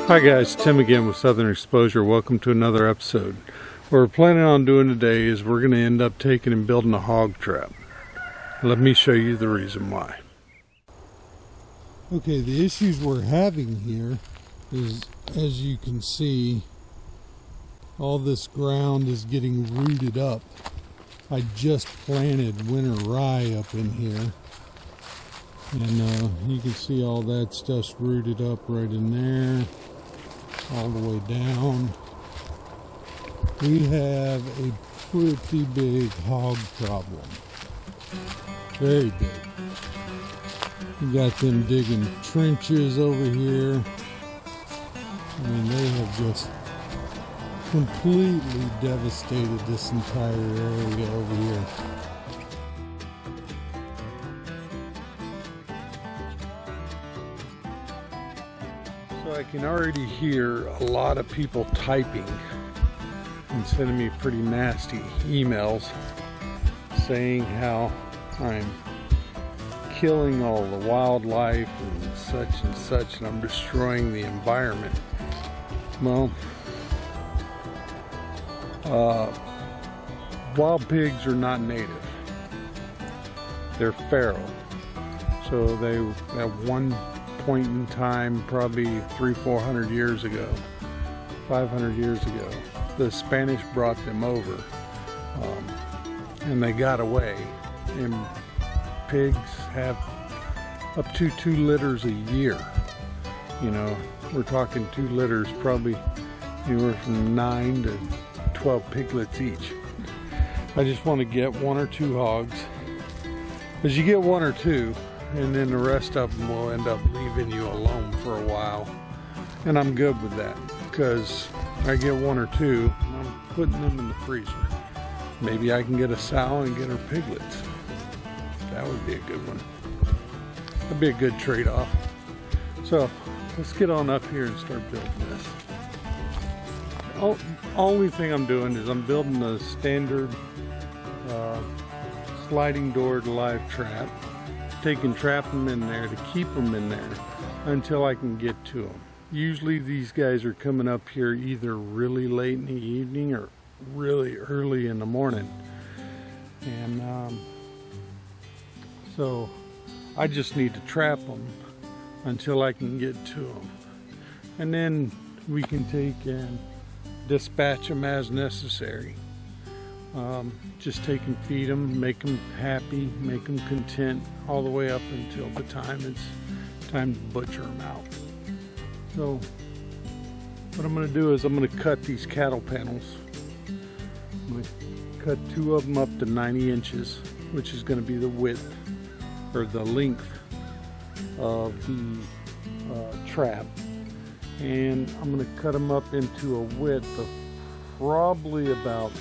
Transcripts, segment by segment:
Hi guys, Tim again with Southern Exposure. Welcome to another episode. What we're planning on doing today is we're going to end up taking and building a hog trap. Let me show you the reason why. Okay, the issues we're having here is, as you can see, all this ground is getting rooted up. I just planted winter rye up in here. And you can see all that stuff's rooted up right in there, all the way down. We have a pretty big hog problem. Very big. We got them digging trenches over here. I mean, they have just completely devastated this entire area over here. So I can already hear a lot of people typing and sending me pretty nasty emails saying how I'm killing all the wildlife and such, and I'm destroying the environment. Well, wild pigs are not native. They're feral. So they, at one point in time, probably 300-400 years ago, 500 years ago, the Spanish brought them over, and they got away. And pigs have up to 2 litters a year. You know, we're talking 2 litters, probably anywhere from 9 to 12 piglets each. I just want to get 1 or 2 hogs. As you get 1 or 2, and then the rest of them will end up leaving you alone for a while. And I'm good with that, because I get 1 or 2, I'm putting them in the freezer. Maybe I can get a sow and get her piglets. That would be a good one. That'd be a good trade-off. So let's get on up here and start building this. Only thing I'm doing is I'm building a standard sliding door live trap. Trap them in there to keep them in there until I can get to them. Usually these guys are coming up here either really late in the evening or really early in the morning. And so I just need to trap them until I can get to them. And then we can take and dispatch them as necessary. Just take and feed them, make them happy, make them content, all the way up until the time it's time to butcher them out. So what I'm going to do is I'm going to cut these cattle panels. I'm going to cut 2 of them up to 90 inches, which is going to be the width or the length of the trap. And I'm going to cut them up into a width of probably about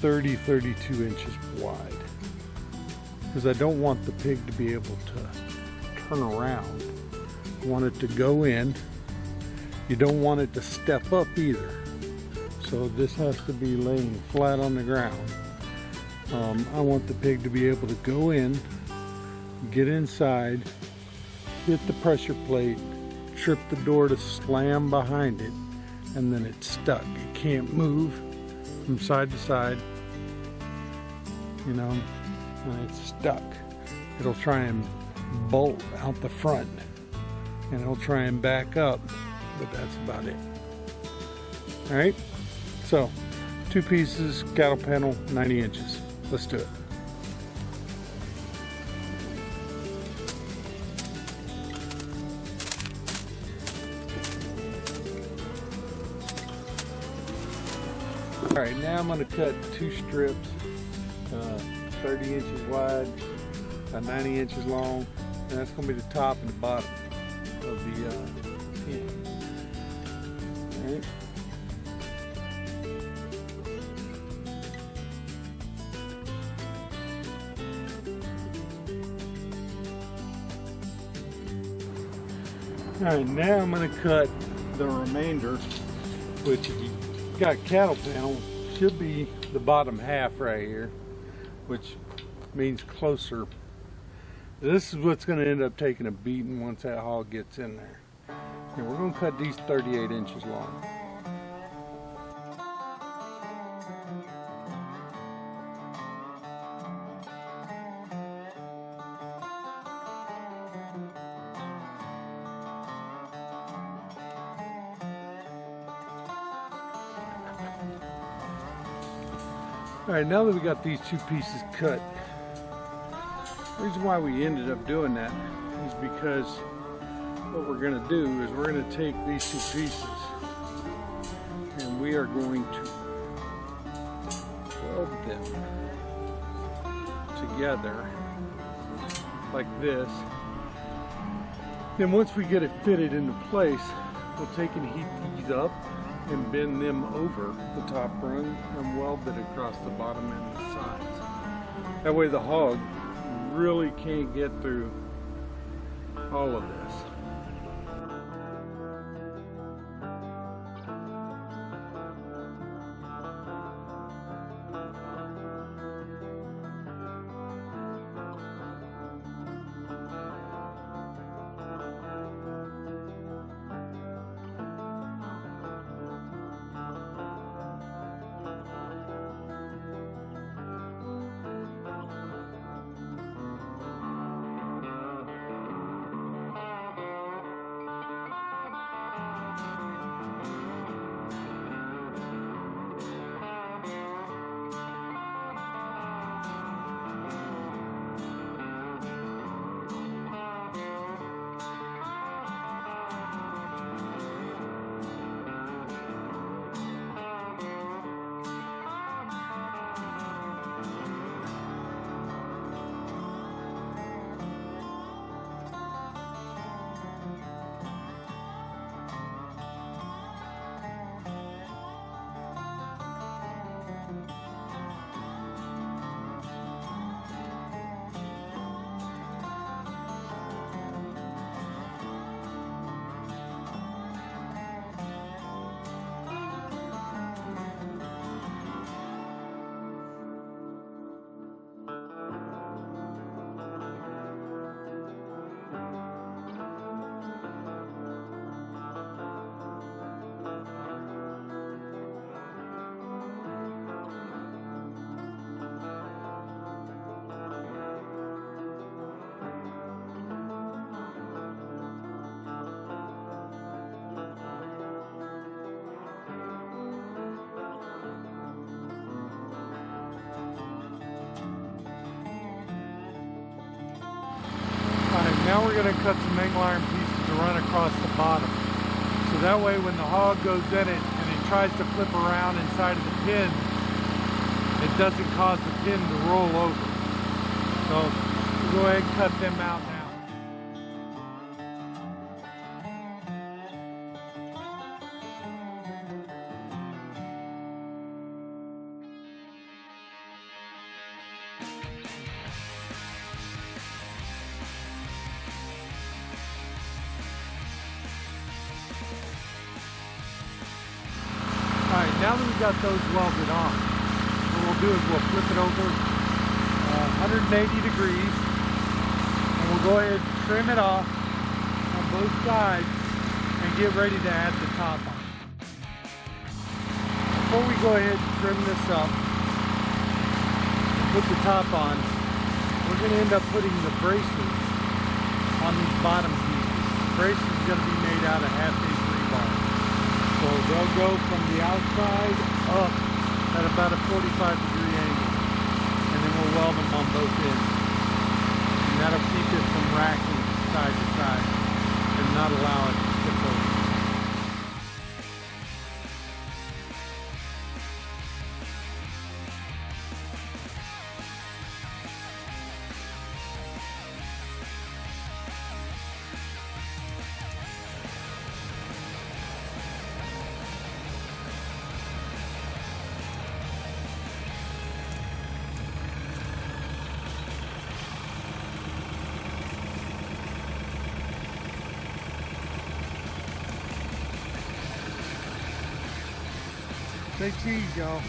32 inches wide, because I don't want the pig to be able to turn around. I want it to go in. You don't want it to step up either, so this has to be laying flat on the ground. I want the pig to be able to go in, get inside, hit the pressure plate, trip the door to slam behind it, and then it's stuck. It can't move from side to side, you know, and it's stuck. It'll try and bolt out the front, and it'll try and back up, but that's about it. All right, so 2 pieces, cattle panel, 90 inches. Let's do it. All right, now I'm going to cut 2 strips, 30 inches wide, 90 inches long, and that's going to be the top and the bottom of the pen. All right. All right, now I'm going to cut the remainder, which if you got cattle panel, should be the bottom half right here, which means closer. This is what's going to end up taking a beating once that hog gets in there. And we're going to cut these 38 inches long. All right, now that we got these two pieces cut, the reason why we ended up doing that is because what we're going to do is we're going to take these two pieces and we are going to weld them together like this. Then once we get it fitted into place, we'll take and heat these up and bend them over the top rung and weld it across the bottom and the sides. That way the hog really can't get through all of this. Now we're going to cut some angle iron pieces to run across the bottom. So that way when the hog goes in it and it tries to flip around inside of the pin, it doesn't cause the pin to roll over. So we'll go ahead and cut them out now. Alright, now that we've got those welded on, what we'll do is we'll flip it over 180 degrees and we'll go ahead and trim it off on both sides and get ready to add the top on. Before we go ahead and trim this up and put the top on, we're going to end up putting the braces on these bottom pieces. The brace is going to be made out of half-inch rebar. So they'll go from the outside up at about a 45-degree angle. And then we'll weld them on both ends. And that'll keep it from racking side to side and not allow it to tip over. Say cheese, y'all.